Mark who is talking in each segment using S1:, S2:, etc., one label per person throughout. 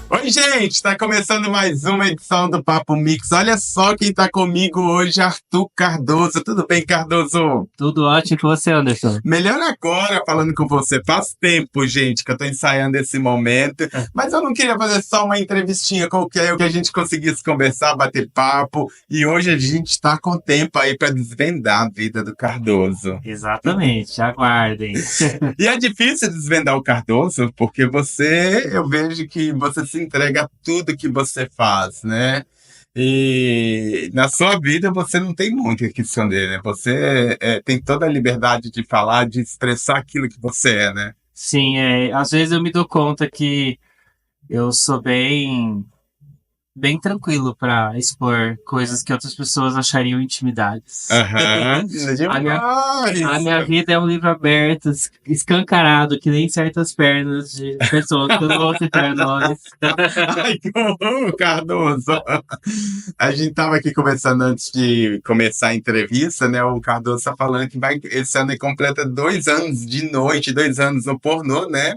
S1: Oi, gente, tá começando mais uma edição do Papo Mix. Olha só quem tá comigo hoje, Arthur Cardoso. Tudo bem, Cardoso?
S2: Tudo ótimo com você, Anderson.
S1: Melhor agora falando com você. Faz tempo, gente, que eu tô ensaiando esse momento, mas eu não queria fazer só uma entrevistinha qualquer, que a gente conseguisse conversar, bater papo. E hoje a gente tá com tempo aí pra desvendar a vida do Cardoso.
S2: Exatamente, aguardem.
S1: E é difícil desvendar o Cardoso, porque eu vejo que você se entrega a tudo que você faz, né? E na sua vida você não tem muito o que esconder, né? Você tem toda a liberdade de falar, de expressar aquilo que você é, né?
S2: Sim, às vezes eu me dou conta que eu sou bem tranquilo para expor coisas que outras pessoas achariam intimidades.
S1: Aham,
S2: A minha, a
S1: demais!
S2: minha vida é um livro aberto, escancarado, que nem certas pernas de pessoas que eu não vou citar nomes.
S1: Ai, que horror, Cardoso! A gente tava aqui conversando antes de começar a entrevista, né? O Cardoso tá falando que esse ano ele completa 2 anos de noite, 2 anos no pornô, né?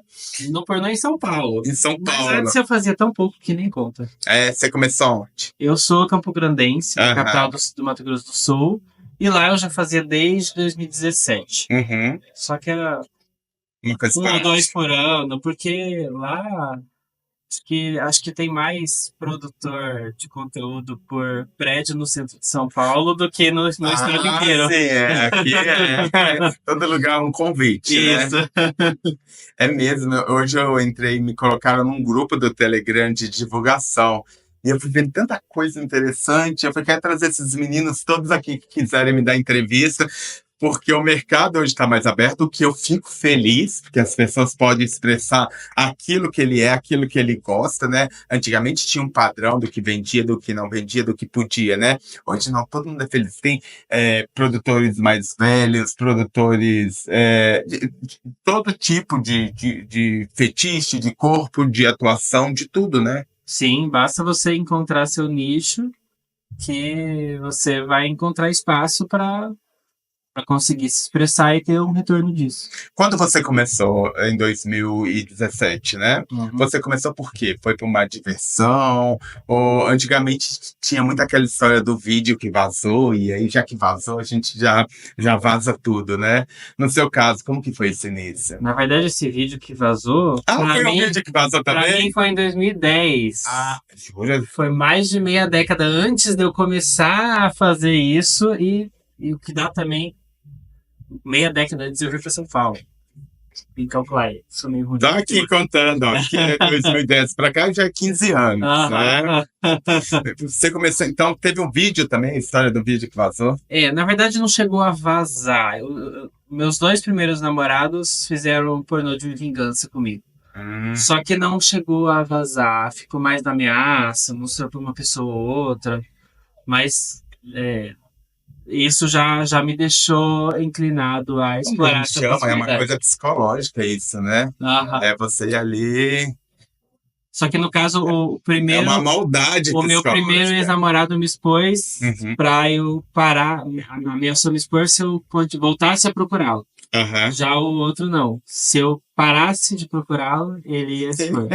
S2: No pornô em São Paulo.
S1: Em São
S2: Mas
S1: Paulo.
S2: antes eu fazia tão pouco que nem conta.
S1: Você começou onde?
S2: Eu sou campograndense,
S1: Aham.
S2: capital do Mato Grosso do Sul, e lá eu já fazia desde 2017.
S1: Uhum.
S2: Só que era
S1: Uma coisa
S2: um ou
S1: prática.
S2: dois por ano, porque lá acho que tem mais produtor de conteúdo por prédio no centro de São Paulo do que no estado inteiro.
S1: Sim, aqui todo lugar é um convite, né?
S2: Isso.
S1: É mesmo. Hoje eu entrei, me colocaram num grupo do Telegram de divulgação. E eu fui vendo tanta coisa interessante. Eu falei, quero trazer esses meninos todos aqui que quiserem me dar entrevista, porque o mercado hoje está mais aberto, o que eu fico feliz, porque as pessoas podem expressar aquilo que ele é, aquilo que ele gosta, né? Antigamente tinha um padrão do que vendia, do que não vendia, do que podia, né? Hoje não, todo mundo é feliz. Tem produtores mais velhos, produtores de todo tipo de fetiche, de corpo, de atuação, de tudo, né?
S2: Sim, basta você encontrar seu nicho que você vai encontrar espaço para conseguir se expressar e ter um retorno disso.
S1: Quando você começou em 2017, né?
S2: Uhum.
S1: Você começou por quê? Foi por uma diversão? Ou antigamente tinha muito aquela história do vídeo que vazou, e aí já que vazou, a gente já vaza tudo, né? No seu caso, como que foi esse início?
S2: Na verdade, esse vídeo que vazou,
S1: Foi um vídeo que vazou
S2: pra
S1: também?
S2: mim foi em 2010.
S1: Jura?
S2: Foi mais de meia década antes de eu começar a fazer isso e o que dá também meia década antes de eu vir para São Paulo. E calcular aí, sou meio ruim.
S1: Tô aqui contando, ó, que é 2010 pra cá já é 15 anos, né? Você começou, então teve um vídeo também, a história do vídeo que vazou?
S2: Na verdade não chegou a vazar. Meus dois primeiros namorados fizeram um pornô de vingança comigo. Só que não chegou a vazar, ficou mais na ameaça, mostrou pra uma pessoa ou outra. Mas isso já me deixou inclinado a explorar essa
S1: É uma
S2: possibilidade.
S1: coisa psicológica isso, né?
S2: Aham.
S1: É você ir ali.
S2: Só que no caso,
S1: É uma maldade
S2: o meu primeiro
S1: psicológica.
S2: ex-namorado me expôs pra eu parar, a ameaçou me expor se eu voltasse a procurá-lo.
S1: Aham.
S2: Já o outro não. Se eu parasse de procurá-lo, ele ia expor.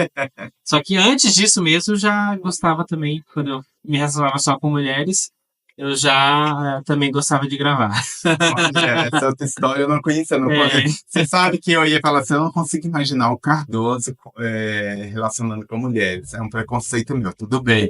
S2: Só que antes disso mesmo, eu já gostava também, quando eu me relacionava só com mulheres, eu já também gostava de gravar.
S1: Olha, essa outra história eu não conhecia. Você sabe que eu ia falar assim, eu não consigo imaginar o Cardoso relacionando com mulheres. É um preconceito meu, tudo bem.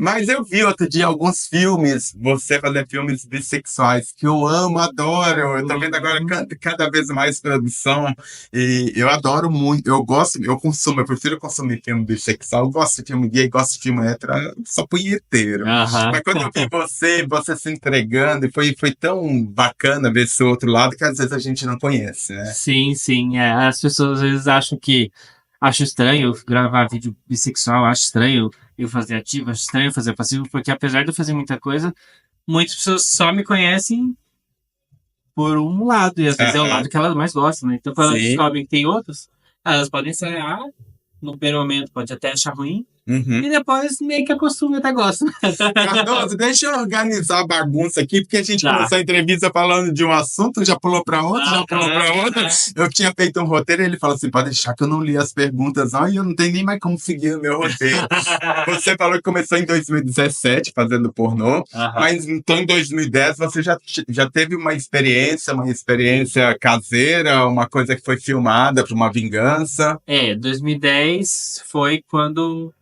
S1: Mas eu vi outro dia alguns filmes, você fazer filmes bissexuais, que eu amo, adoro. Eu tô vendo agora cada vez mais produção. E eu adoro muito, eu gosto, eu prefiro consumir filme bissexual. Eu gosto de filme gay, gosto de filme hétero, eu sou punheteiro. Mas quando eu vi você se entregando, e foi tão bacana ver esse outro lado que às vezes a gente não conhece, né?
S2: Sim, sim. As pessoas às vezes acham que acho estranho gravar vídeo bissexual, acho estranho eu fazer ativo, acho estranho fazer passivo, porque apesar de eu fazer muita coisa, muitas pessoas só me conhecem por um lado, e às vezes é o lado que elas mais gostam, né? Então, quando elas descobrem que tem outros, elas podem estranhar, no primeiro momento pode até achar ruim,
S1: Uhum.
S2: E depois meio que acostumo e até gosto.
S1: Cardoso, deixa eu organizar a bagunça aqui, porque a gente
S2: Tá.
S1: começou a entrevista falando de um assunto, já pulou para outro, já pulou para outro. Eu tinha feito um roteiro e ele falou assim: pode deixar que eu não li as perguntas, não, e eu não tenho nem mais como seguir o meu roteiro. Você falou que começou em 2017 fazendo pornô, mas então em 2010 você já teve uma experiência caseira, uma coisa que foi filmada para uma vingança.
S2: 2010 foi quando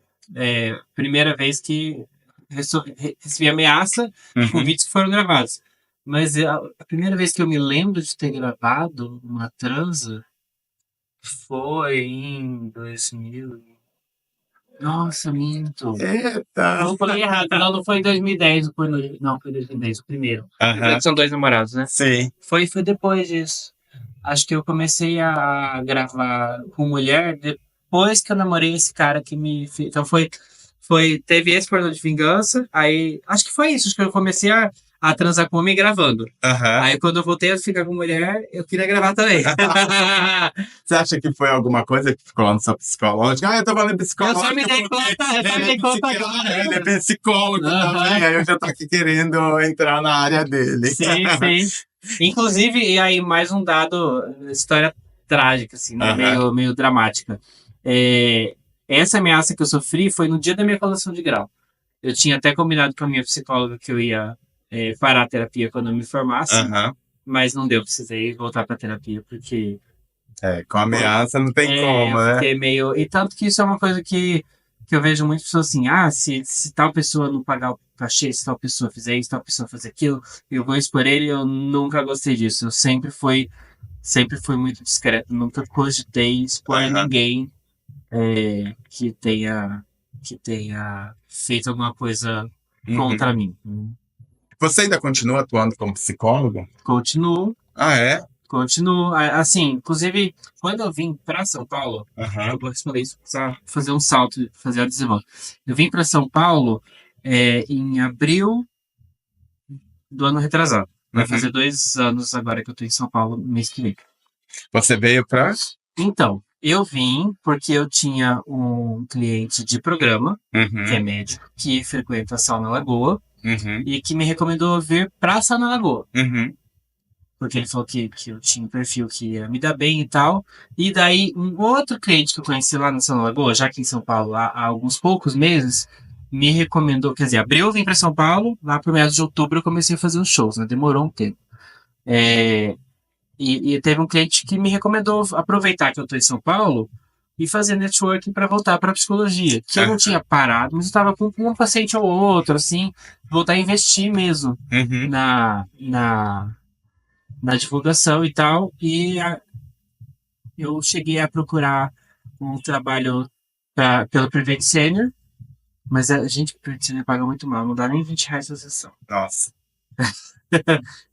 S2: primeira vez que recebi ameaça com vídeos que foram gravados. Mas a primeira vez que eu me lembro de ter gravado uma transa foi em 2000. Nossa, minto.
S1: Eita!
S2: Não falei errado. Não foi em 2010. Não, foi em 2010, o primeiro.
S1: Aham.
S2: São dois namorados, né?
S1: Sim.
S2: Foi depois disso. Acho que eu comecei a gravar com mulher depois que eu namorei esse cara que me fez. Então teve esse pornô de vingança, aí acho que foi isso, acho que eu comecei a transar com homem gravando.
S1: Aham.
S2: Aí quando eu voltei a ficar com mulher, eu queria gravar também.
S1: Você acha que foi alguma coisa que ficou lá no seu psicológico? Eu tô falando
S2: Eu
S1: psicológico.
S2: só me dei conta agora.
S1: Ele é psicólogo também, aí eu já tô aqui querendo entrar na área dele.
S2: Sim. Inclusive, e aí mais um dado, história trágica, assim, né? Meio dramática. Essa ameaça que eu sofri foi no dia da minha colação de grau. Eu tinha até combinado com a minha psicóloga que eu ia parar a terapia quando eu me formasse, mas não deu, precisei voltar para terapia, porque...
S1: com ameaça não tem como, né?
S2: Porque meio... E tanto que isso é uma coisa que eu vejo muitas pessoas assim, se tal pessoa não pagar o cachê, se tal pessoa fizer isso, tal pessoa fazer aquilo, eu vou expor ele. Eu nunca gostei disso. Eu sempre fui muito discreto, nunca cogitei expor ninguém que tenha feito alguma coisa contra mim.
S1: Você ainda continua atuando como psicólogo?
S2: Continuo.
S1: Ah, é?
S2: Continuo. Assim, inclusive, quando eu vim para São Paulo, eu vou responder isso, só fazer um salto, fazer a desenvolta. Eu vim para São Paulo em abril do ano retrasado. Vai fazer 2 anos agora que eu tô em São Paulo, mês que vem.
S1: Você veio pra...
S2: Então, eu vim porque eu tinha um cliente de programa, que é médico, que frequenta a Sauna Lagoa, e que me recomendou vir pra Sauna Lagoa. Porque ele falou que eu tinha um perfil que ia me dar bem e tal. E daí, um outro cliente que eu conheci lá na Sauna Lagoa, já aqui em São Paulo, há alguns poucos meses, me recomendou, quer dizer, abril eu vim pra São Paulo, lá pro meados de outubro eu comecei a fazer uns shows, né? Demorou um tempo. E teve um cliente que me recomendou aproveitar que eu tô em São Paulo e fazer networking para voltar para psicologia. Que eu não tinha parado, mas eu estava com um paciente ou outro, assim, voltar a investir mesmo na divulgação e tal. E eu cheguei a procurar um trabalho pelo Prevent Senior, mas a gente Prevent Senior paga muito mal, não dá nem R$20 a sessão.
S1: Nossa.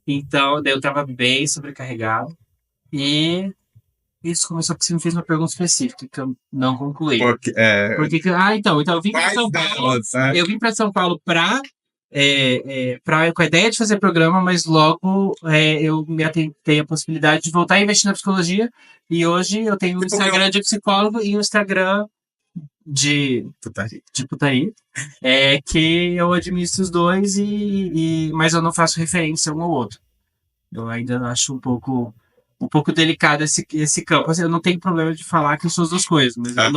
S2: Então, daí eu tava bem sobrecarregado. E isso começou porque você me fez uma pergunta específica que eu não concluí. Então eu vim para São Paulo. Eu vim para São Paulo com a ideia de fazer programa, mas logo eu me atentei à possibilidade de voltar a investir na psicologia. E hoje eu tenho um Instagram de psicólogo e um Instagram de putaria, que eu administro os dois, mas eu não faço referência um ao outro. Eu ainda acho um pouco delicado esse campo. Assim, eu não tenho problema de falar que eu sou as duas coisas, mas eu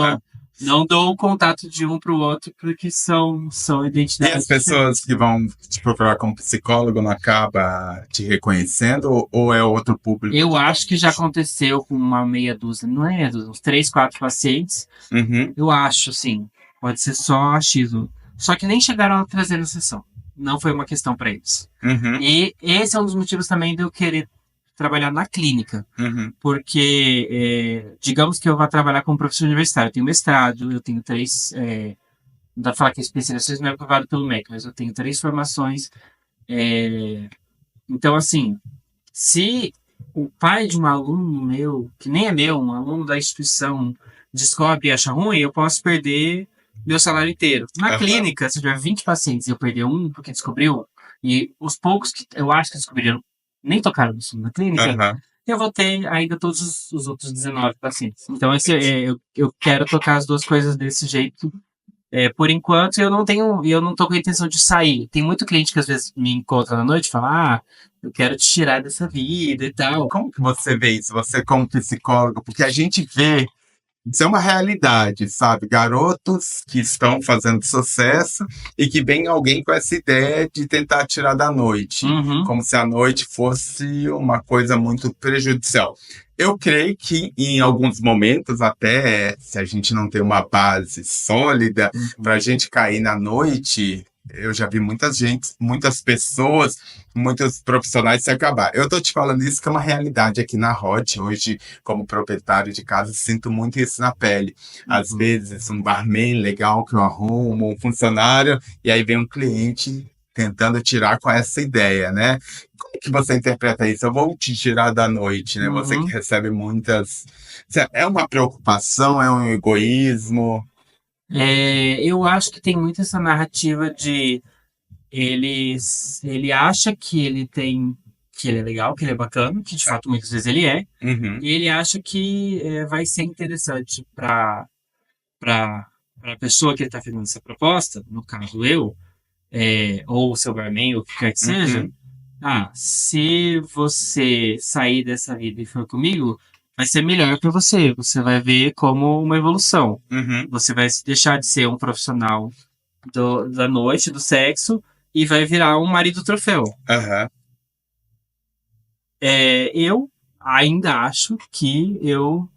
S2: não dou o contato de um para o outro porque são identidades.
S1: E as pessoas que vão te procurar como psicólogo não acabam te reconhecendo ou é outro público?
S2: Eu acho que já aconteceu com uma meia dúzia, não é meia dúzia, uns 3, 4 pacientes. Eu acho, sim. Pode ser só achismo. Só que nem chegaram a trazer na sessão. Não foi uma questão para eles. E esse é um dos motivos também de eu querer trabalhar na clínica. Porque, digamos que eu vá trabalhar como professor universitário. Eu tenho mestrado, eu tenho 3... não dá pra falar que a especialização não é aprovada pelo MEC, mas eu tenho 3 formações. Então, assim, se o pai de um aluno meu, que nem é meu, um aluno da instituição, descobre e acha ruim, eu posso perder meu salário inteiro. Na clínica, se tiver 20 pacientes e eu perder um porque descobriu, e os poucos que eu acho que descobriram nem tocaram no assunto na clínica, eu vou ter ainda todos os outros 19 pacientes. Então, eu quero tocar as duas coisas desse jeito Por enquanto, eu não tô com a intenção de sair. Tem muito cliente que às vezes me encontra na noite e fala, eu quero te tirar dessa vida e tal.
S1: Como que você vê isso? Você como psicólogo? Porque a gente vê, isso é uma realidade, sabe? Garotos que estão fazendo sucesso e que vem alguém com essa ideia de tentar tirar da noite,
S2: Uhum,
S1: como se a noite fosse uma coisa muito prejudicial. Eu creio que em alguns momentos, até se a gente não tem uma base sólida, para a
S2: uhum.
S1: gente cair na noite, eu já vi muita gente, muitas pessoas, muitos profissionais se acabar. Eu tô te falando isso que é uma realidade aqui na Hot. Hoje, como proprietário de casa, sinto muito isso na pele. Às
S2: Uhum.
S1: vezes, um barman legal que eu arrumo, um funcionário, e aí vem um cliente tentando tirar com essa ideia, né? Como que você interpreta isso? Eu vou te tirar da noite, né? Você que
S2: Uhum.
S1: recebe muitas. É uma preocupação, é um egoísmo?
S2: Eu acho que tem muito essa narrativa de ele acha que ele tem, que ele é legal, que ele é bacana, que de fato muitas vezes ele é,
S1: Uhum,
S2: e ele acha que vai ser interessante para a pessoa que ele está fazendo essa proposta, no caso eu, ou o seu barman, ou o que quer que seja.
S1: uhum,
S2: Se você sair dessa vida e for comigo, vai ser melhor para você. Você vai ver como uma evolução.
S1: uhum,
S2: Você vai deixar de ser um profissional da noite, do sexo, e vai virar um marido troféu.
S1: aham.
S2: Eu ainda acho que eu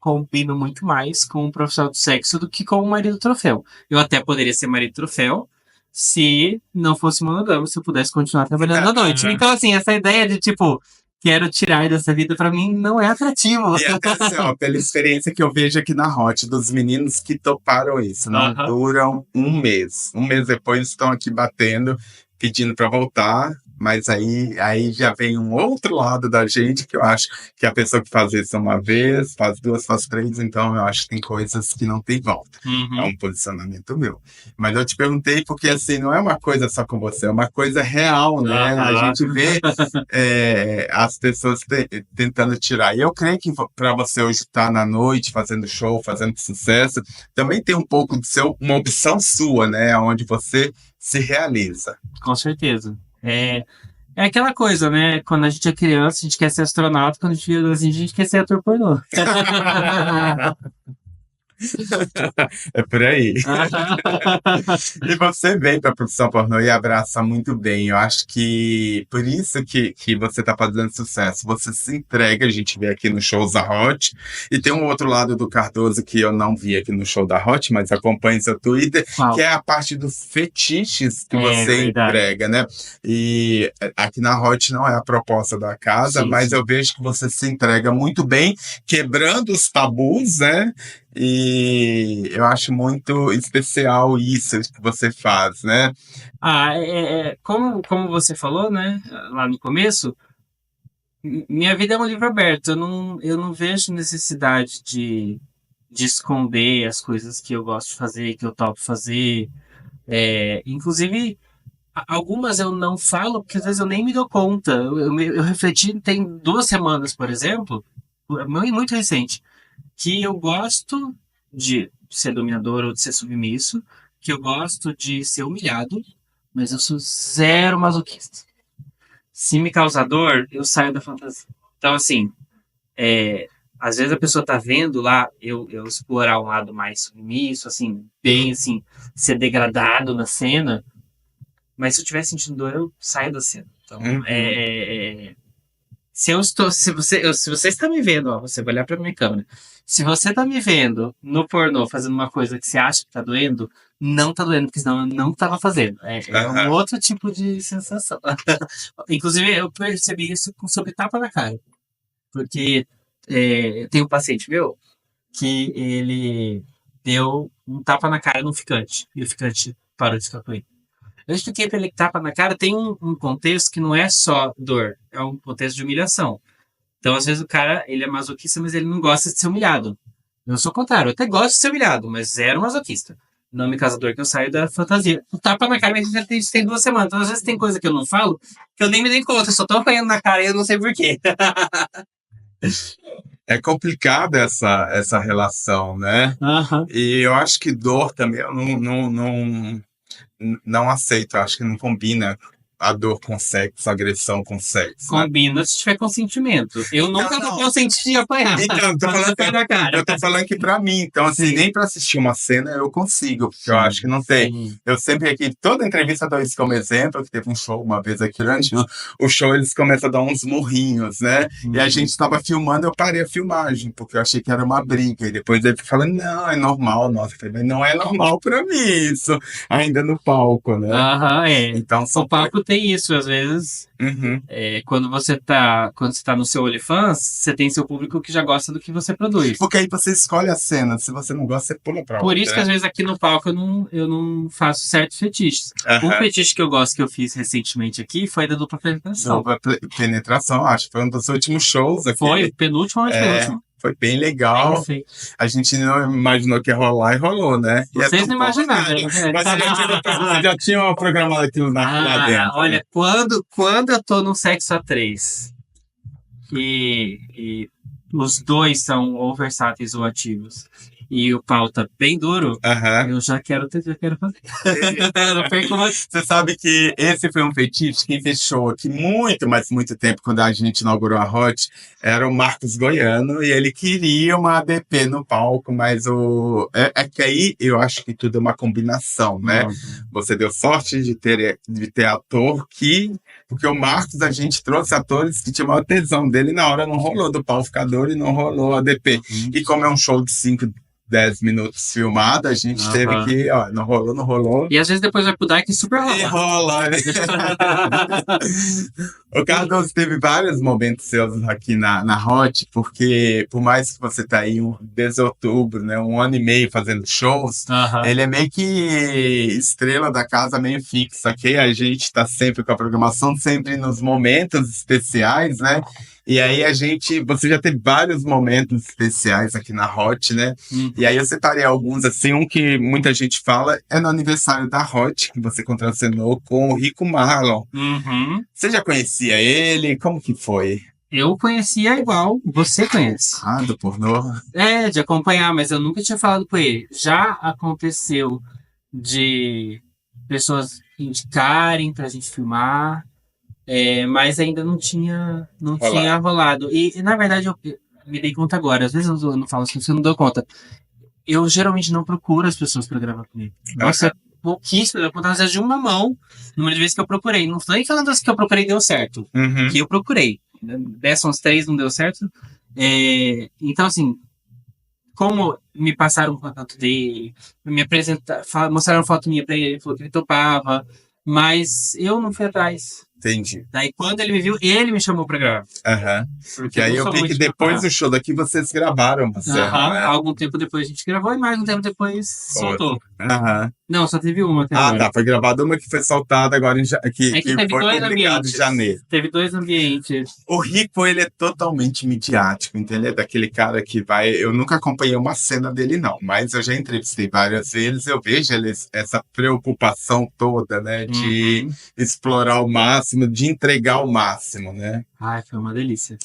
S2: combino muito mais com um profissional do sexo do que com um marido troféu. Eu até poderia ser marido troféu se não fosse monogâmico, se eu pudesse continuar trabalhando à noite. Então, assim, essa ideia de tipo, quero tirar dessa vida, pra mim, não é atrativo.
S1: E até assim, ó, pela experiência que eu vejo aqui na Hot, dos meninos que toparam isso, não
S2: Aham.
S1: duram um mês. Um mês depois estão aqui batendo, pedindo para voltar, mas aí já vem um outro lado da gente que eu acho que a pessoa que faz isso uma vez, faz duas, faz três, então eu acho que tem coisas que não tem volta. É
S2: Uhum.
S1: um posicionamento meu. Mas eu te perguntei porque assim, não é uma coisa só com você, é uma coisa real, né? A
S2: Aham.
S1: gente vê as pessoas tentando tirar. E eu creio que para você hoje estar na noite fazendo show, fazendo sucesso, também tem um pouco de ser uma opção sua, né? Onde você se realiza.
S2: Com certeza. É aquela coisa, né? Quando a gente é criança, a gente quer ser astronauta, quando a gente vira assim, a gente quer ser ator pornô.
S1: É por aí. E você vem para a profissão pornô e abraça muito bem. Eu acho que por isso que você está fazendo sucesso. Você se entrega, a gente vê aqui no show da Hot. E tem um outro lado do Cardoso que eu não vi aqui no show da Hot, mas acompanhe seu Twitter, que
S2: Qual?
S1: é a parte dos fetiches que
S2: É
S1: você
S2: verdade.
S1: entrega, né? E aqui na Hot não é a proposta da casa,
S2: Sim,
S1: mas
S2: sim.
S1: eu vejo que você se entrega muito bem, quebrando os tabus, né? E eu acho muito especial isso que você faz, né?
S2: Como você falou, né, lá no começo, minha vida é um livro aberto. Eu não vejo necessidade de esconder as coisas que eu gosto de fazer, que eu topo fazer. Inclusive, algumas eu não falo, porque às vezes eu nem me dou conta. Eu refleti, tem 2 semanas, por exemplo, muito recente, que eu gosto de ser dominador ou de ser submisso, que eu gosto de ser humilhado, mas eu sou zero masoquista. Se me causa dor, eu saio da fantasia. Então, assim, às vezes a pessoa tá vendo lá eu explorar um lado mais submisso, assim, bem, assim, ser degradado na cena, mas se eu estiver sentindo dor, eu saio da cena. Então,
S1: Uhum.
S2: se você está me vendo, ó, você vai olhar para minha câmera. Se você está me vendo no pornô fazendo uma coisa que você acha que tá doendo, não tá doendo, porque senão eu não tava fazendo. É um
S1: Aham.
S2: outro tipo de sensação. Inclusive, eu percebi isso sob tapa na cara. Porque eu tenho um paciente meu que ele deu um tapa na cara num ficante. E o ficante parou de ficar com ele. Eu expliquei pra ele que tapa na cara tem um contexto que não é só dor, é um contexto de humilhação. Então, às vezes, o cara, ele é masoquista, mas ele não gosta de ser humilhado. Eu sou o contrário, eu até gosto de ser humilhado, mas zero masoquista. Nome casador que eu saio da fantasia. O tapa na cara, mas já tem 2 semanas. Então, às vezes, tem coisa que eu não falo, que eu nem me dei conta, eu só tô apanhando na cara e eu não sei porquê.
S1: É complicada essa relação, né? E eu acho que dor também, eu não aceito, eu acho que não combina a dor com sexo, a agressão com sexo.
S2: Combina se tiver consentimento. Eu nunca vou consentir de apanhar.
S1: Então, eu tô falando que pra mim, então, assim, nem pra assistir uma cena eu consigo, porque eu acho que não tem. Eu sempre aqui, toda entrevista eu dou isso como exemplo, que teve um show uma vez aqui durante o show, eles começam a dar uns murrinhos, né? E a gente tava filmando, eu parei a filmagem, porque eu achei que era uma briga. E depois ele falando, não, é normal. Nossa, eu falei, mas não é normal pra mim isso, ainda no palco, né?
S2: Então, o palco tem isso, às vezes. Quando você tá no seu OnlyFans, você tem seu público que já gosta do que você produz.
S1: Porque aí você escolhe a cena. Se você não gosta, você pula pra outra.
S2: Por isso que às vezes aqui no palco eu não faço certos fetiches. Um fetiche que eu gosto, que eu fiz recentemente aqui, foi da dupla penetração.
S1: Dupla penetração, acho que foi um dos últimos shows aqui.
S2: Foi, penúltimo ou penúltimo.
S1: Foi bem legal. A gente não imaginou que ia rolar e rolou, né?
S2: Vocês não imaginaram.
S1: Mas você já tinha programado aquilo lá dentro.
S2: Olha, quando eu tô no sexo a 3 e os dois são ou versáteis ou ativos e o pau tá bem duro, eu já quero fazer. Não perco mais.
S1: Você sabe que esse foi um fetiche que fechou aqui muito tempo, quando a gente inaugurou a Hot, era o Marcos Goiano, e ele queria uma ADP no palco, mas é que aí eu acho que tudo é uma combinação, né? Você deu sorte de ter ator porque o Marcos, a gente trouxe atores que tinham maior tesão dele, na hora não rolou do pau ficar duro e não rolou a ADP. E como é um show de 10 minutos filmado, a gente teve que, não rolou.
S2: E às vezes depois vai pro Dark e super rola.
S1: E rola, né? O Cardoso teve vários momentos seus aqui na Hot, porque por mais que você tá aí desde outubro, né, 1 ano e meio fazendo shows, ele é meio que estrela da casa, meio fixa, ok? A gente tá sempre com a programação, sempre nos momentos especiais, né? E aí você já teve vários momentos especiais aqui na Hot, né? E aí eu separei alguns, assim, um que muita gente fala é no aniversário da Hot, que você contracenou com o Rico Marlon. Você já conhecia ele? Como que foi?
S2: Eu conhecia igual, você conhece.
S1: Do pornô?
S2: De acompanhar, mas eu nunca tinha falado com ele. Já aconteceu de pessoas indicarem pra gente filmar, mas ainda não tinha rolado. E na verdade, eu me dei conta agora. Às vezes eu não falo assim, você não deu conta. Eu geralmente não procuro as pessoas pra gravar comigo. Nossa, pouquíssimo. Eu contava às vezes de uma mão, no número de vezes que eu procurei. Não estou nem falando das que eu procurei deu certo. Que eu procurei. Dessas uns 3 não deu certo. Então, assim, como me passaram o contato dele, me apresentaram, mostraram foto minha pra ele, ele falou que ele topava, mas eu não fui atrás.
S1: Entendi.
S2: Daí quando ele me viu, ele me chamou pra gravar.
S1: Porque aí eu vi que depois do show daqui vocês gravaram uma cena, né?
S2: Algum tempo depois a gente gravou e mais um tempo depois soltou. Não, só teve uma até agora.
S1: Tá. Foi gravada uma que foi soltada agora que
S2: teve
S1: foi
S2: 2
S1: publicado
S2: ambientes.
S1: em janeiro.
S2: Teve 2 ambientes.
S1: O Rico, ele é totalmente midiático, entendeu? Daquele cara que vai... Eu nunca acompanhei uma cena dele, não. Mas eu já entrevistei várias vezes. Eu vejo essa preocupação toda, né? De explorar o máximo, de entregar o máximo, né?
S2: Ai, foi uma delícia.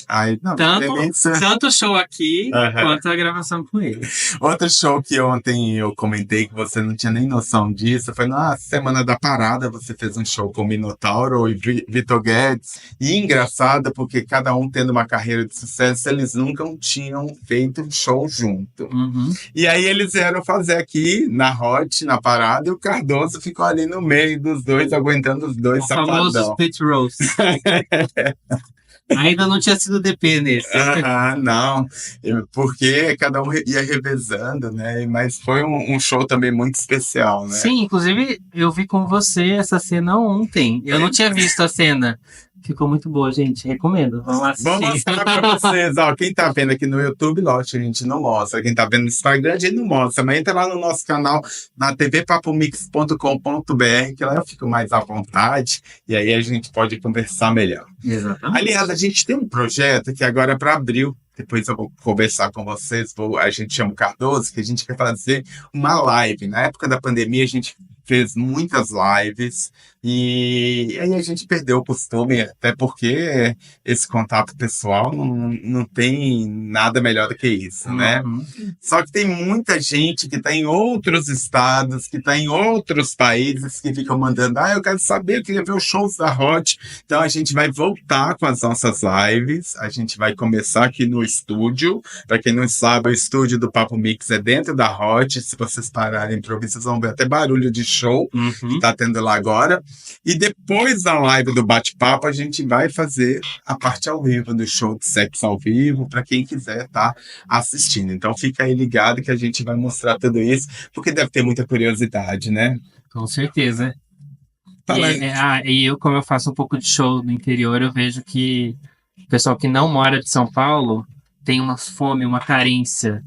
S1: Delícia.
S2: Tanto o show aqui, quanto a gravação com ele.
S1: Outro show que ontem eu comentei que você não tinha nem noção disso, foi na Semana da Parada, você fez um show com o Minotauro e Vitor Guedes. E engraçado, porque cada um tendo uma carreira de sucesso, eles nunca tinham feito um show junto. E aí eles vieram fazer aqui, na Hot, na Parada, e o Cardoso ficou ali no meio dos dois, aguentando os dois safadão. O
S2: famoso split roast. Ainda não tinha sido DP nesse.
S1: Não. Porque cada um ia revezando, né? Mas foi um show também muito especial, né?
S2: Sim, inclusive eu vi com você essa cena ontem. Eu não tinha visto a cena. Ficou muito boa, gente. Recomendo. Vamos assistir.
S1: Vamos mostrar pra vocês. Quem tá vendo aqui no YouTube, lógico, a gente não mostra. Quem tá vendo no Instagram, a gente não mostra. Mas entra lá no nosso canal, na tvpapomix.com.br, que lá eu fico mais à vontade. E aí a gente pode conversar melhor.
S2: Exatamente.
S1: Aliás, a gente tem um projeto que agora é para abril. Depois eu vou conversar com vocês. A gente chama o Cardoso, que a gente quer fazer uma live. Na época da pandemia, a gente fez muitas lives, e aí a gente perdeu o costume, até porque esse contato pessoal não tem nada melhor do que isso, né?
S2: Uhum.
S1: Só que tem muita gente que está em outros estados, que está em outros países, que ficam mandando, eu quero saber, eu queria ver os shows da Hot. Então a gente vai voltar com as nossas lives, a gente vai começar aqui no estúdio. Para quem não sabe, o estúdio do Papo Mix é dentro da Hot. Se vocês pararem para ouvir, vocês vão ver até barulho de show que tá tendo lá agora. E depois da live do bate-papo, a gente vai fazer a parte ao vivo do show de sexo ao vivo, para quem quiser estar assistindo. Então fica aí ligado que a gente vai mostrar tudo isso, porque deve ter muita curiosidade, né?
S2: Com certeza.
S1: Fala aí.
S2: E eu, como eu faço um pouco de show no interior, eu vejo que o pessoal que não mora de São Paulo tem uma fome, uma carência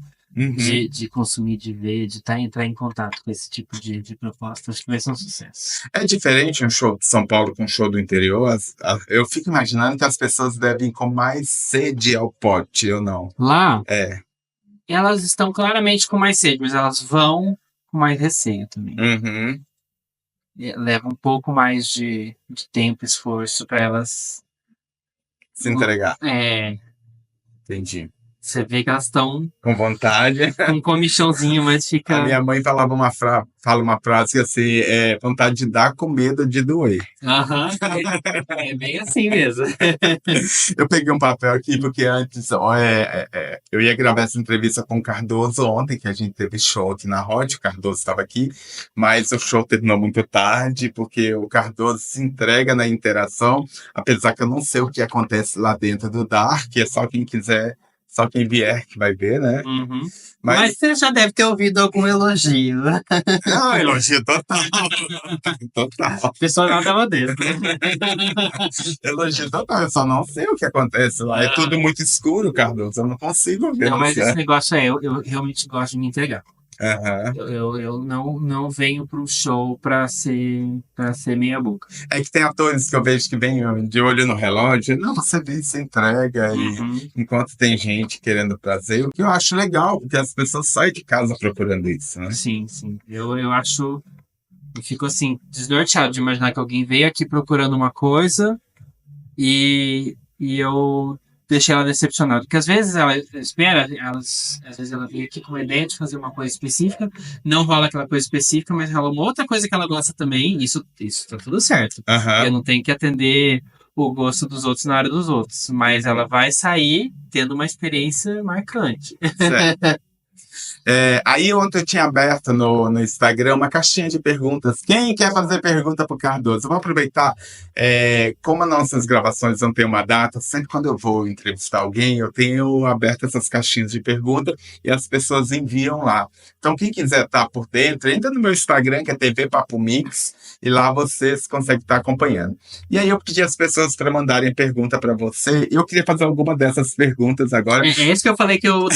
S2: de consumir, de ver, de entrar em contato com esse tipo de proposta. Acho que vai ser um sucesso.
S1: É diferente um show de São Paulo com um show do interior? Eu fico imaginando que as pessoas devem ir com mais sede ao pote, ou não?
S2: Lá,
S1: É.
S2: elas estão claramente com mais sede, mas elas vão com mais receio também.
S1: Uhum.
S2: Leva um pouco mais de tempo e esforço para elas
S1: Se entregar. Entendi.
S2: Você vê que elas estão
S1: Com vontade.
S2: com um comichãozinho, mas fica...
S1: A minha mãe fala uma frase que assim, vontade de dar com medo de doer.
S2: Aham, é bem assim mesmo.
S1: Eu peguei um papel aqui porque antes eu ia gravar essa entrevista com o Cardoso ontem, que a gente teve show aqui na Hot, o Cardoso estava aqui, mas o show terminou muito tarde, porque o Cardoso se entrega na interação, apesar que eu não sei o que acontece lá dentro do Dark, é só quem quiser, só quem vier que vai ver, né?
S2: Uhum. Mas você já deve ter ouvido algum elogio.
S1: Não, elogio total. Total.
S2: O pessoal não dava desse.
S1: Elogio total, eu só não sei o que acontece lá. É tudo muito escuro, Cardoso, eu não consigo ver.
S2: Não, mas esse negócio eu realmente gosto de me entregar.
S1: Uhum.
S2: Eu não venho pro show pra ser meia boca.
S1: É que tem atores que eu vejo que vêm de olho no relógio. Não, você vem, se entrega. E enquanto tem gente querendo prazer, o que eu acho legal, porque as pessoas saem de casa procurando isso, né?
S2: Sim, sim. Eu acho... Eu fico assim, desnorteado de imaginar que alguém veio aqui procurando uma coisa e eu deixei ela decepcionada. Porque às vezes ela espera, às vezes ela vem aqui com uma ideia de fazer uma coisa específica, não rola aquela coisa específica, mas rola uma outra coisa que ela gosta também, isso tá tudo certo.
S1: Uhum.
S2: Eu não tenho que atender o gosto dos outros na área dos outros, mas ela vai sair tendo uma experiência marcante.
S1: Certo. Aí ontem eu tinha aberto no Instagram uma caixinha de perguntas. Quem quer fazer pergunta pro Cardoso? Eu vou aproveitar, como as nossas gravações não tem uma data, sempre quando eu vou entrevistar alguém, eu tenho aberto essas caixinhas de pergunta e as pessoas enviam lá. Então quem quiser estar por dentro, entra no meu Instagram, que é TV Papo Mix, e lá vocês conseguem estar acompanhando. E aí eu pedi às pessoas para mandarem pergunta para você, e eu queria fazer alguma dessas perguntas agora.
S2: É isso que eu falei que eu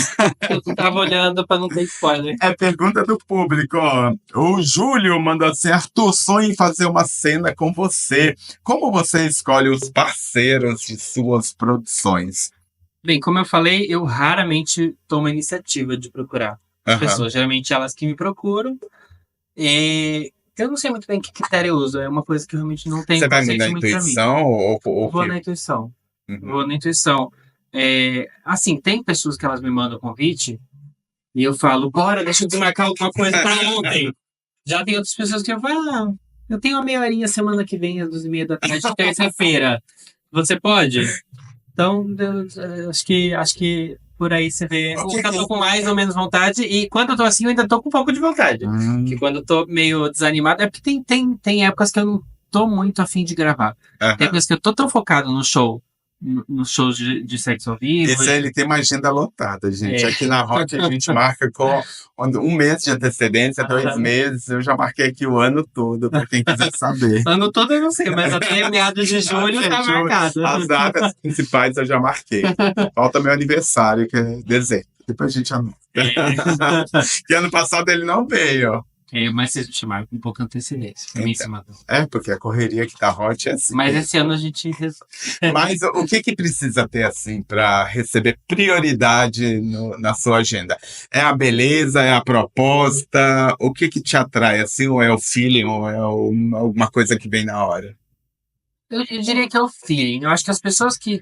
S2: tava olhando para não ter spoiler.
S1: É pergunta do público, ó. O Júlio mandou assim: Arthur, sonho em fazer uma cena com você. Como você escolhe os parceiros de suas produções?
S2: Bem, como eu falei, eu raramente tomo a iniciativa de procurar as pessoas. Geralmente elas que me procuram. E eu não sei muito bem que critério eu uso. É uma coisa que eu realmente não tenho.
S1: Você vai na intuição?
S2: Vou na intuição. Vou na intuição. Assim, tem pessoas que elas me mandam convite e eu falo, bora, deixa eu desmarcar alguma coisa pra ontem. Já tem outras pessoas que eu falo, eu tenho uma meia horinha semana que vem, às 12h30 da tarde, terça-feira. Você pode? Então, eu acho que por aí você vê. Eu tô com mais ou menos vontade, e quando eu tô assim, eu ainda tô com um pouco de vontade. Que quando eu tô meio desanimado, é porque tem épocas que eu não tô muito afim de gravar. Tem épocas que eu tô tão focado no show, nos shows de sexo ao vivo.
S1: Esse ele tem uma agenda lotada, gente. Aqui na Hot a gente marca com um mês de antecedência, 2 meses. Eu já marquei aqui o ano todo, para quem quiser saber.
S2: Ano todo eu não sei, mas até meados de julho tá marcado.
S1: As datas principais eu já marquei. Falta meu aniversário, que é dezembro. Depois a gente anota. Que ano passado ele não veio, ó.
S2: Mas vocês me chamaram com um pouco de antecedência. Pra mim,
S1: Então, porque a correria que tá hot é assim.
S2: Mas esse ano a gente resolve.
S1: Mas o que precisa ter, assim, para receber prioridade na sua agenda? É a beleza, é a proposta? O que te atrai, assim? Ou é o feeling, ou é alguma coisa que vem na hora?
S2: Eu diria que é o feeling. Eu acho que as pessoas que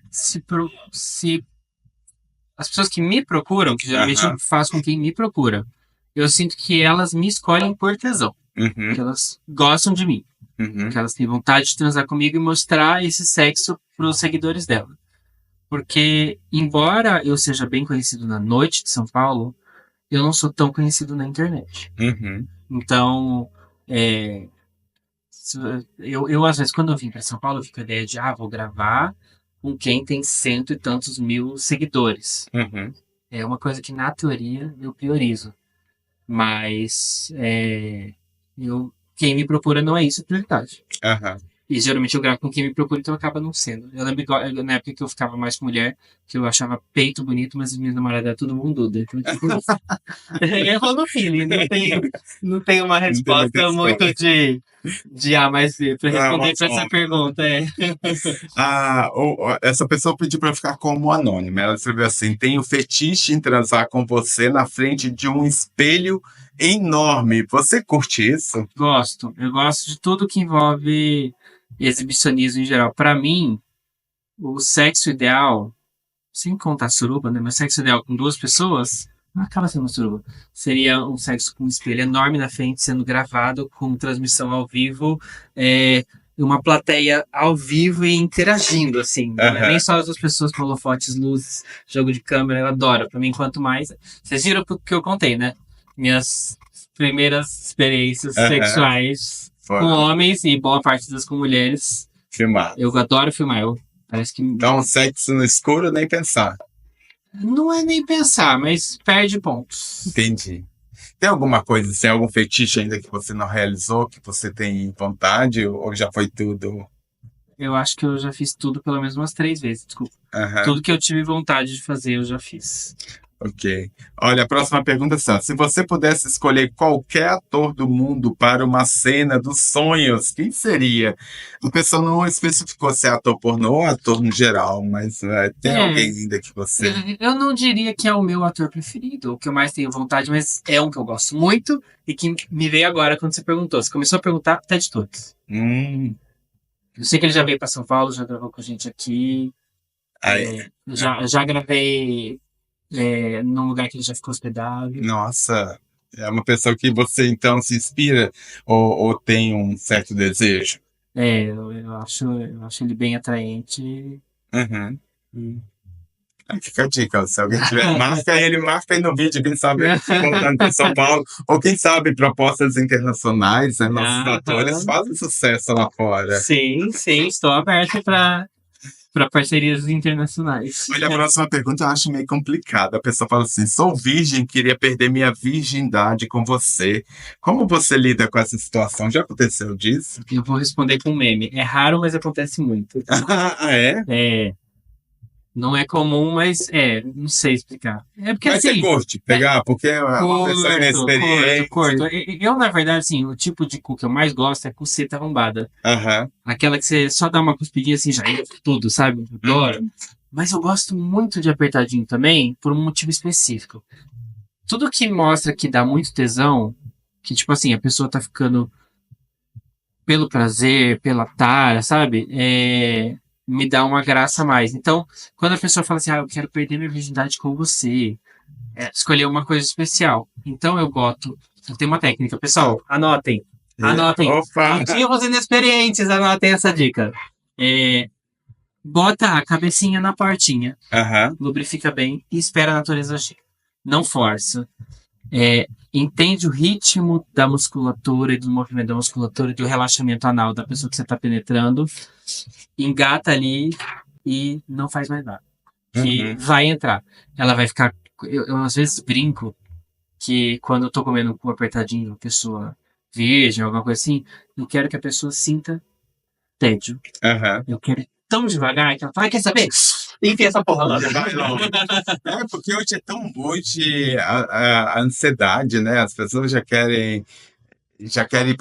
S2: as pessoas que me procuram, que geralmente eu faço com quem me procura, eu sinto que elas me escolhem por tesão.
S1: Uhum,
S2: Que elas gostam de mim.
S1: uhum,
S2: Que elas têm vontade de transar comigo e mostrar esse sexo pros seguidores dela. Porque, embora eu seja bem conhecido na noite de São Paulo, eu não sou tão conhecido na internet.
S1: uhum.
S2: Então, eu às vezes, quando eu vim para São Paulo, eu fico com a ideia de, vou gravar com quem tem 100 e tantos mil seguidores.
S1: Uhum.
S2: É uma coisa que, na teoria, eu priorizo. Mas, quem me procura não é isso a prioridade.
S1: Aham.
S2: E geralmente eu gravo com quem me procura, então acaba não sendo. Eu lembro na época que eu ficava mais com mulher, que eu achava peito bonito, mas as minhas namoradas eram tudo bunduda. Então, tipo, eu vou no feeling, não tenho uma resposta muito de A mais B pra responder pra essa pergunta.
S1: Essa pessoa pediu para ficar como anônima. Ela escreveu assim: tenho fetiche em transar com você na frente de um espelho enorme. Você curte isso?
S2: Gosto. Eu gosto de tudo que envolve exibicionismo em geral. Pra mim, o sexo ideal, sem contar suruba, né? Mas sexo ideal com duas pessoas, não acaba sendo uma suruba. Seria um sexo com um espelho enorme na frente, sendo gravado, com transmissão ao vivo, uma plateia ao vivo e interagindo, assim. Não é nem só as duas pessoas com holofotes, luzes, jogo de câmera, eu adoro. Pra mim, quanto mais... Vocês viram o que eu contei, né? Minhas primeiras experiências sexuais com homens e boa parte das com mulheres.
S1: Filmar.
S2: Eu adoro filmar. Parece que...
S1: Então, sexo no escuro, nem pensar.
S2: Não é nem pensar, mas perde pontos.
S1: Entendi. Tem alguma coisa, assim, algum fetiche ainda que você não realizou, que você tem vontade, ou já foi tudo?
S2: Eu acho que eu já fiz tudo pelo menos umas 3 vezes, desculpa. Tudo que eu tive vontade de fazer, eu já fiz.
S1: Ok. Olha, a próxima pergunta é assim: se você pudesse escolher qualquer ator do mundo para uma cena dos sonhos, quem seria? A pessoa não especificou se é ator pornô ou ator no geral, mas tem alguém ainda que você...
S2: Eu não diria que é o meu ator preferido, o que eu mais tenho vontade, mas é um que eu gosto muito e que me veio agora quando você perguntou. Você começou a perguntar Ted Toots. Eu sei que ele já veio para São Paulo, já gravou com a gente aqui. Já gravei... num lugar que ele já ficou hospedado.
S1: Nossa, é uma pessoa que você então se inspira ou tem um certo desejo?
S2: Eu acho ele bem atraente.
S1: Fica a dica, se alguém tiver, marca aí no vídeo, quem sabe contando para São Paulo, ou quem sabe propostas internacionais, né? Nossos atores fazem sucesso lá fora.
S2: Sim, estou aberto para parcerias internacionais.
S1: Olha, a próxima pergunta eu acho meio complicada. A pessoa fala assim: sou virgem, queria perder minha virgindade com você. Como você lida com essa situação? Já aconteceu disso?
S2: Eu vou responder com um meme. É raro, mas acontece muito.
S1: É?
S2: Não é comum, mas não sei explicar. Porque,
S1: mas
S2: assim,
S1: você curte pegar? Porque é uma pessoa inexperiente.
S2: Curto. Eu, na verdade, assim, o tipo de cu que eu mais gosto é cuceta arrombada. Aquela que você só dá uma cuspidinha assim, já entra tudo, sabe? Adoro. Mas eu gosto muito de apertadinho também, por um motivo específico. Tudo que mostra que dá muito tesão, que tipo assim, a pessoa tá ficando pelo prazer, pela tara, sabe? Me dá uma graça a mais. Então, quando a pessoa fala assim, eu quero perder minha virgindade com você, escolher uma coisa especial. Então eu tenho uma técnica, pessoal, anotem.
S1: Opa!
S2: Motivos inexperientes, anotem essa dica. Bota a cabecinha na portinha, lubrifica bem e espera a natureza agir. Não força. Entende o ritmo da musculatura e do movimento da musculatura e do relaxamento anal da pessoa que você está penetrando, engata ali e não faz mais nada. Que vai entrar. Ela vai ficar... Eu às vezes brinco que quando eu tô comendo um apertadinho, uma pessoa virgem, alguma coisa assim, eu quero que a pessoa sinta tédio. Eu quero tão devagar que ela fala, quer saber? Enfim, essa porra lá.
S1: Porque hoje é tão hoje a ansiedade, né? As pessoas já querem já quer ir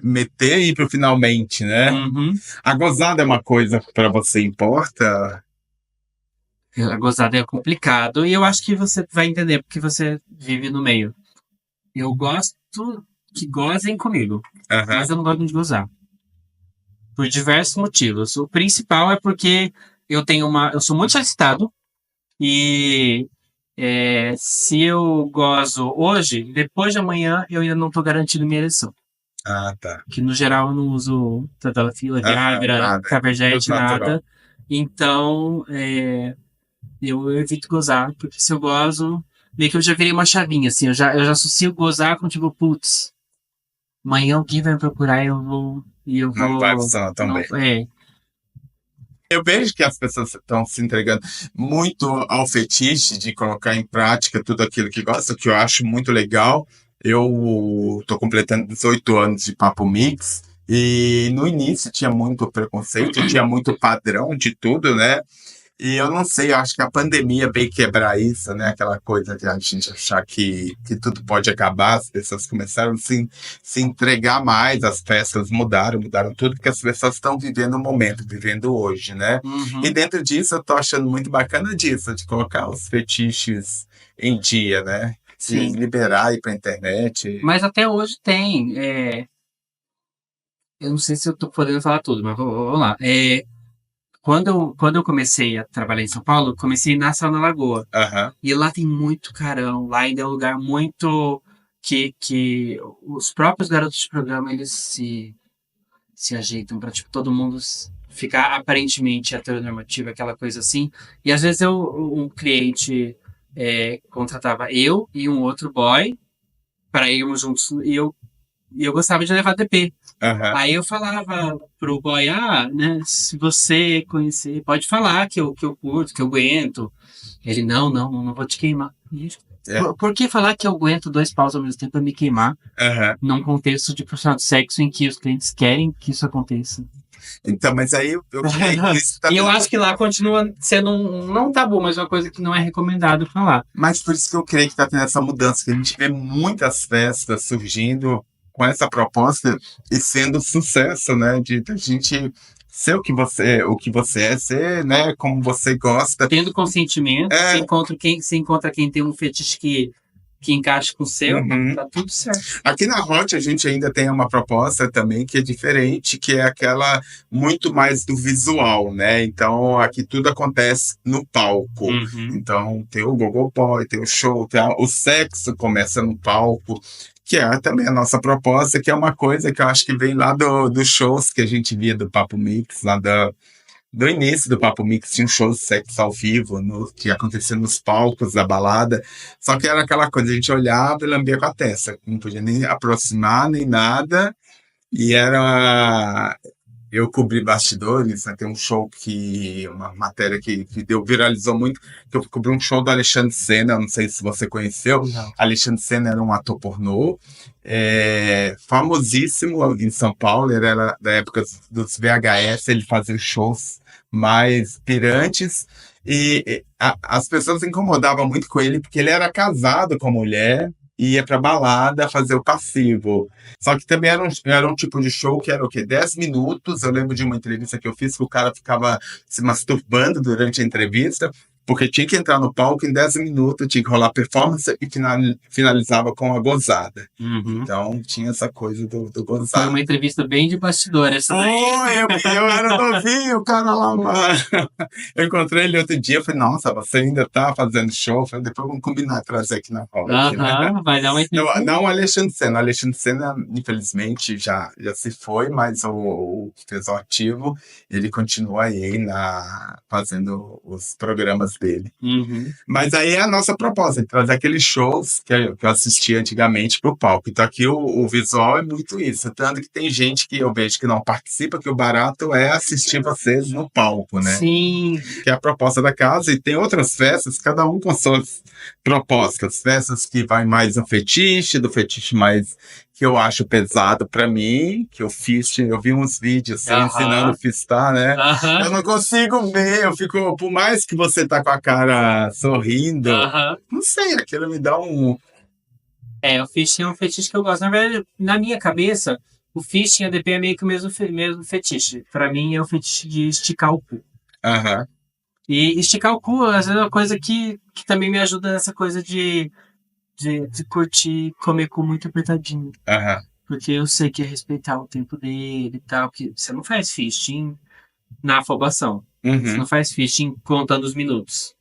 S1: meter e ir pro finalmente, né?
S2: Uhum.
S1: A gozada é uma coisa pra você, importa?
S2: A gozada é complicado e eu acho que você vai entender porque você vive no meio. Eu gosto que gozem comigo, mas eu não gosto de gozar. Por diversos motivos. O principal é porque eu sou muito solicitado e se eu gozo hoje, depois de amanhã eu ainda não estou garantindo minha ereção.
S1: Ah, tá.
S2: Que no geral eu não uso Tadalafila, Viagra,
S1: Nada.
S2: Caberjet,
S1: Natural.
S2: nada. Então, eu evito gozar, porque se eu gozo, meio que eu já virei uma chavinha, assim, eu já associo gozar com tipo, putz, amanhã alguém vai me procurar e eu vou.
S1: Não vai funcionar tão
S2: Não,
S1: bem. Eu vejo que as pessoas estão se entregando muito ao fetiche de colocar em prática tudo aquilo que gosta, que eu acho muito legal. Eu tô completando 18 anos de Papo Mix e no início tinha muito preconceito, tinha muito padrão de tudo, né? E eu não sei, eu acho que a pandemia veio quebrar isso, né? Aquela coisa de a gente achar que tudo pode acabar, as pessoas começaram a se entregar mais, as festas mudaram tudo, porque as pessoas estão vivendo o momento, vivendo hoje, né? E dentro disso, eu tô achando muito bacana disso, de colocar os fetiches em dia, né?
S2: Sim.
S1: De liberar ir pra internet.
S2: Mas até hoje tem. Eu não sei se eu tô podendo falar tudo, mas vamos lá. Quando eu comecei a trabalhar em São Paulo, eu comecei na Sal na Lagoa.
S1: Aham.
S2: E lá tem muito carão. Lá ainda é um lugar muito que os próprios garotos de programa, eles se ajeitam pra, tipo, todo mundo ficar aparentemente heteronormativo, aquela coisa assim. E às vezes um cliente contratava eu e um outro boy para irmos juntos e eu gostava de levar DP.
S1: Aham.
S2: Aí eu falava pro boy, né, se você conhecer, pode falar que eu curto, que eu aguento. Ele, não vou te queimar.
S1: É.
S2: Por que falar que eu aguento 2 paus ao mesmo tempo pra me queimar
S1: Aham.
S2: num contexto de profissional de sexo em que os clientes querem que isso aconteça?
S1: Então, mas aí eu creio que isso tá
S2: E eu acho que lá continua sendo não tabu, mas uma coisa que não é recomendado falar.
S1: Mas por isso que eu creio que está tendo essa mudança, que a gente vê muitas festas surgindo com essa proposta e sendo sucesso, né? De a gente ser o que você é, ser, né? Como você gosta.
S2: Tendo consentimento, se encontra quem tem um fetiche que encaixa com o seu, tá tudo certo.
S1: Aqui na Hot a gente ainda tem uma proposta também que é diferente, que é aquela muito mais do visual, né? Então aqui tudo acontece no palco. Então tem o Gogo Boy, tem o show, o sexo começa no palco, que é também a nossa proposta, que é uma coisa que eu acho que vem lá dos shows que a gente via do Papo Mix, lá do início do Papo Mix, tinha um show de sexo ao vivo, que acontecia nos palcos da balada, só que era aquela coisa, a gente olhava e lambia com a testa, não podia nem aproximar, nem nada, e eu cobri bastidores, né? Tem um show uma matéria que viralizou muito, que eu cobri um show do Alexandre Sena, não sei se você conheceu.
S2: Não.
S1: Alexandre Sena era um ator pornô, famosíssimo em São Paulo, ele era da época dos VHS, ele fazia shows mais pirantes, e as pessoas se incomodavam muito com ele, porque ele era casado com a mulher, e ia pra balada fazer o passivo. Só que também era um tipo de show que era o quê? 10 minutos. Eu lembro de uma entrevista que eu fiz que o cara ficava se masturbando durante a entrevista, porque tinha que entrar no palco em 10 minutos, tinha que rolar performance e finalizava com a gozada. Então tinha essa coisa do gozado.
S2: Foi uma entrevista bem de bastidor essa daí.
S1: Eu era novinho, o cara lá, mano. Eu encontrei ele outro dia, falei, nossa, você ainda tá fazendo show? Falei, depois vamos combinar, trazer aqui na roda.
S2: Vai dar uma entrevista.
S1: Não o Alexandre Sena. O Alexandre Sena, infelizmente, já se foi, mas o que fez o ativo, ele continua aí fazendo os programas dele. Mas aí é a nossa proposta, trazer aqueles shows que eu assistia antigamente pro palco. Então aqui o visual é muito isso. Tanto que tem gente que eu vejo que não participa, que o barato é assistir vocês no palco, né?
S2: Sim.
S1: Que é a proposta da casa. E tem outras festas, cada um com suas propostas. Festas que vai mais no fetiche, do fetiche mais que eu acho pesado pra mim, que eu vi uns vídeos assim, ensinando a fistar, né? Eu não consigo ver, eu fico, por mais que você tá com a cara sorrindo, não sei, aquilo me dá
S2: O fishing é um fetiche que eu gosto. Na verdade, na minha cabeça, o fishing e a DP é meio que o mesmo fetiche. Pra mim, é o fetiche de esticar o cu.
S1: Aham,
S2: E esticar o cu, às vezes, é uma coisa que também me ajuda nessa coisa de curtir comer cu muito apertadinho.
S1: aham.
S2: Porque eu sei que é respeitar o tempo dele e tal. Que você não faz fishing na afobação. Você não
S1: Uhum.
S2: faz fishing contando os minutos.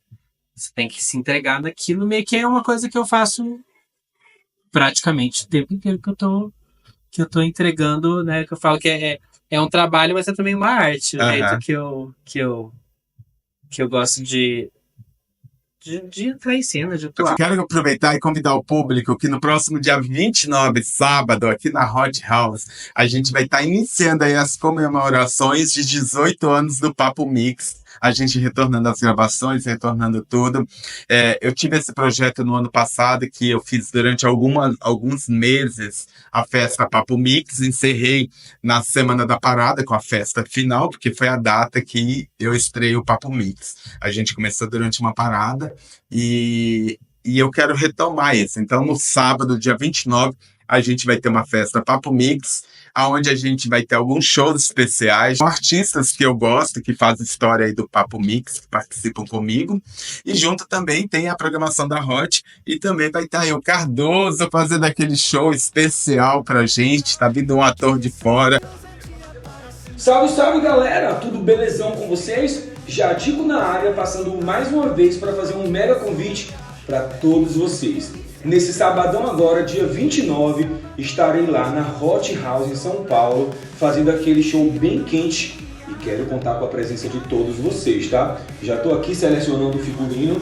S2: Você tem que se entregar naquilo, meio que é uma coisa que eu faço praticamente o tempo inteiro que eu tô entregando, né? Que eu falo que é um trabalho, mas é também uma arte. O jeito
S1: Aham.
S2: que eu gosto de entrar em cena, de
S1: Eu
S2: atuar.
S1: quero aproveitar e convidar o público que no próximo dia 29, sábado, aqui na Hot House, a gente vai estar iniciando aí as comemorações de 18 anos do Papo Mix. A gente retornando às gravações, retornando tudo. Eu tive esse projeto no ano passado, que eu fiz durante alguns meses a festa Papo Mix. Encerrei na Semana da Parada com a festa final, porque foi a data que eu estreiei o Papo Mix. A gente começou durante uma parada e eu quero retomar isso. Então, no sábado, dia 29, a gente vai ter uma festa Papo Mix, onde a gente vai ter alguns shows especiais, com artistas que eu gosto, que fazem história aí do Papo Mix, que participam comigo. E junto também tem a programação da Hot, e também vai estar aí o Cardoso fazendo aquele show especial pra gente. Tá vindo um ator de fora.
S3: Salve, salve galera, tudo belezão com vocês? Já digo na área, passando mais uma vez para fazer um mega convite para todos vocês. Nesse sabadão agora, dia 29, estarei lá na Hot House em São Paulo, fazendo aquele show bem quente e quero contar com a presença de todos vocês, tá? Já estou aqui selecionando o figurino,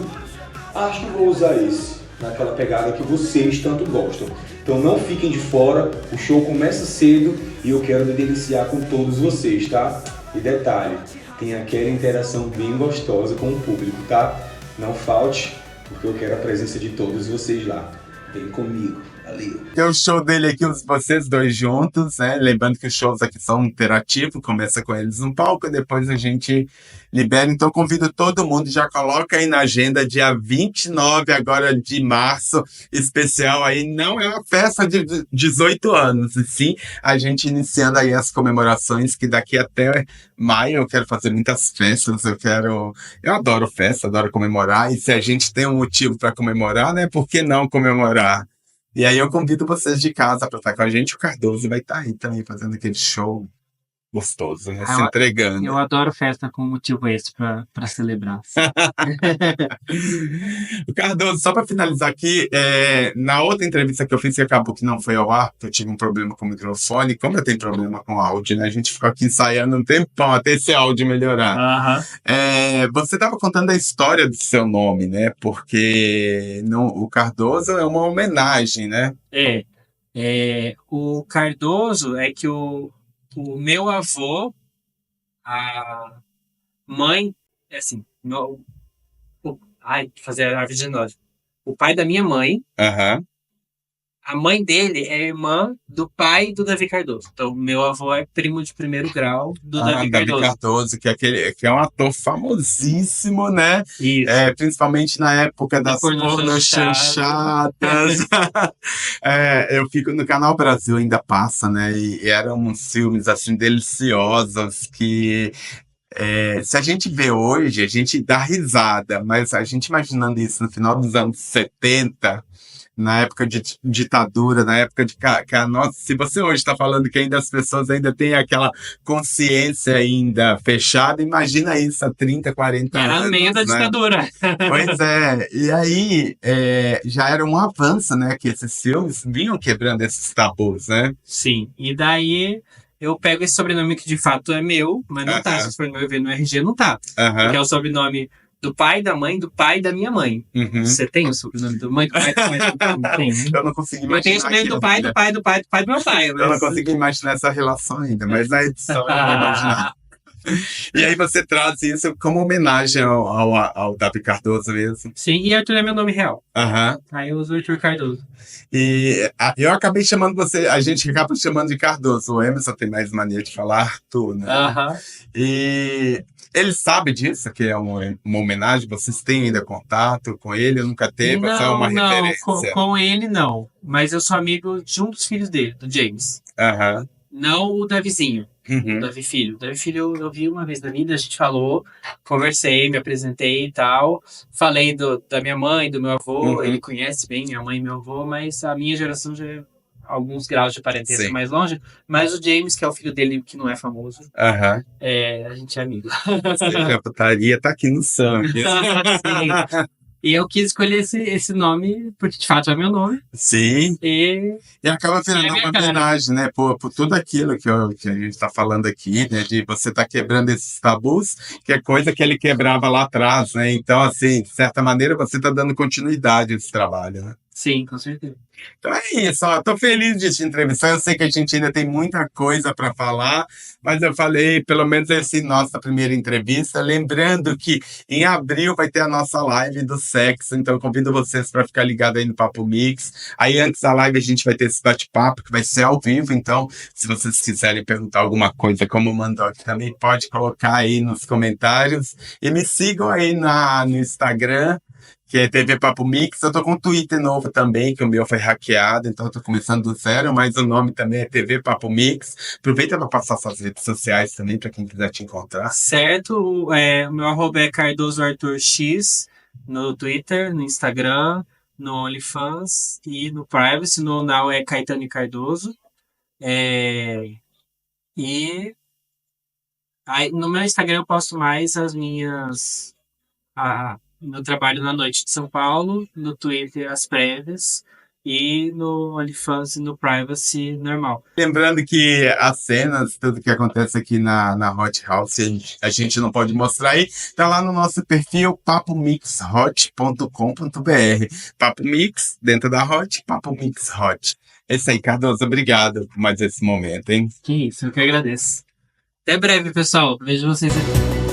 S3: acho que vou usar esse, naquela pegada que vocês tanto gostam. Então não fiquem de fora, o show começa cedo e eu quero me deliciar com todos vocês, tá? E detalhe, tem aquela interação bem gostosa com o público, tá? Não falte, porque eu quero a presença de todos vocês lá. Vem comigo, valeu!
S1: Tem o show dele aqui, vocês dois juntos, né? Lembrando que os shows aqui são interativos, começa com eles no palco, e depois a gente libera. Então convido todo mundo, já coloca aí na agenda, dia 29 agora de março, especial aí. Não é uma festa de 18 anos, e sim a gente iniciando aí as comemorações, que daqui até maio eu quero fazer muitas festas, eu adoro festa, adoro comemorar, e se a gente tem um motivo para comemorar, né? Por que não comemorar? E aí eu convido vocês de casa para estar com a gente. O Cardoso vai estar aí também fazendo aquele show gostoso, né? Se
S2: Eu
S1: entregando.
S2: adoro festa com motivo esse pra celebrar.
S1: O Cardoso, só para finalizar aqui, na outra entrevista que eu fiz, que acabou que não foi ao ar, porque eu tive um problema com o microfone, como eu tenho problema com o áudio, né? A gente ficou aqui ensaiando um tempão até esse áudio melhorar.
S2: Aham.
S1: Você estava contando a história do seu nome, né? Porque o Cardoso é uma homenagem, né?
S2: O Cardoso é que o meu avô, a mãe, assim, fazer a árvore genealógica. O pai da minha mãe,
S1: Aham.
S2: a mãe dele é irmã do pai do Davi Cardoso. Então, meu avô é primo de primeiro grau do Davi
S1: Davi
S2: Cardoso.
S1: Cardoso, que é um ator famosíssimo, né?
S2: Isso.
S1: Principalmente na época das
S2: porno
S1: pornochanchadas. Eu fico no Canal Brasil, ainda passa, né? E eram uns filmes, assim, deliciosos que... se a gente vê hoje, a gente dá risada, mas a gente imaginando isso no final dos anos 70, na época de ditadura, na época de nossa, se você hoje está falando que ainda as pessoas ainda têm aquela consciência ainda fechada, imagina isso há 30, 40
S2: Era
S1: anos,
S2: no meio da
S1: né?
S2: ditadura.
S1: Pois é, e aí já era um avanço, né, que esses filmes vinham quebrando esses tabus, né?
S2: Sim, e daí eu pego esse sobrenome que de fato é meu, mas não tá.
S1: Aham.
S2: Se for ver no RG, não tá.
S1: Aham.
S2: Porque é o sobrenome do pai, da mãe, do pai da minha mãe.
S1: Uhum.
S2: Você tem o sobrenome do mãe, do pai, do pai, do pai? Tem, né?
S1: Eu não consegui imaginar.
S2: Eu tenho o sobrenome do pai,
S1: aquilo,
S2: do pai, do pai, do pai do meu pai.
S1: Eu não consegui imaginar essa relação ainda, mas na edição eu vou imaginar. E aí você traz isso como homenagem ao Davi Cardoso mesmo.
S2: Sim, e Arthur é meu nome real.
S1: Aham.
S2: Aí eu uso Arthur Cardoso.
S1: E eu acabei chamando você, a gente acaba chamando de Cardoso. O Emerson tem mais mania de falar Arthur, né?
S2: Aham.
S1: E Ele sabe disso, que é uma homenagem? Vocês têm ainda contato com ele? Nunca teve? Ou só é uma
S2: Não,
S1: referência?
S2: com ele não. Mas eu sou amigo de um dos filhos dele, do James.
S1: Aham.
S2: Não o Davizinho. O
S1: Uhum.
S2: Davi Filho. O Davi Filho eu vi uma vez na vida, a gente falou, conversei, me apresentei e tal. Falei da minha mãe, do meu avô,
S1: Uhum.
S2: ele conhece bem minha mãe e meu avô, mas a minha geração já é alguns graus de parentesco
S1: Sim.
S2: mais longe. Mas o James, que é o filho dele, que não é famoso,
S1: Aham.
S2: a gente é amigo.
S1: A putaria tá aqui no sangue.
S2: Sim. E eu quis escolher esse nome, porque de fato é meu nome.
S1: Sim.
S2: E
S1: E acaba virando
S2: minha
S1: uma
S2: cara.
S1: homenagem, né? Por tudo aquilo que a gente está falando aqui, né? De você estar quebrando esses tabus, que é coisa que ele quebrava lá atrás, né? Então, assim, de certa maneira, você está dando continuidade a esse trabalho, né?
S2: sim, com certeza.
S1: Então é isso, ó. Tô feliz de te entrevistar. Eu sei que a gente ainda tem muita coisa para falar, mas eu falei, pelo menos essa nossa primeira entrevista. Lembrando que em abril vai ter a nossa live do sexo, então eu convido vocês para ficar ligado aí no Papo Mix. Aí antes da live a gente vai ter esse bate-papo que vai ser ao vivo, então se vocês quiserem perguntar alguma coisa, como o Mandoc também pode colocar aí nos comentários. E me sigam aí no Instagram, que é TV Papo Mix. Eu tô com um Twitter novo também, que o meu foi hackeado, então eu tô começando do zero, mas o nome também é TV Papo Mix. Aproveita para passar suas redes sociais também, para quem quiser te encontrar.
S2: Certo, o meu arroba é Cardoso Arthur X no Twitter, no Instagram, no OnlyFans e no Privacy. No Now é Caetano Cardoso. E aí, no meu Instagram eu posto mais as minhas. Meu trabalho na noite de São Paulo, no Twitter as prévias e no OnlyFans e no Privacy normal.
S1: Lembrando que as cenas, tudo que acontece aqui na Hot House, a gente não pode mostrar aí, tá lá no nosso perfil papomixhot.com.br. Papo Mix, dentro da Hot, Papo Mix Hot. É isso aí, Cardoso, obrigado por mais esse momento, hein?
S2: Que isso, eu que agradeço. Até breve, pessoal. Vejo vocês aqui.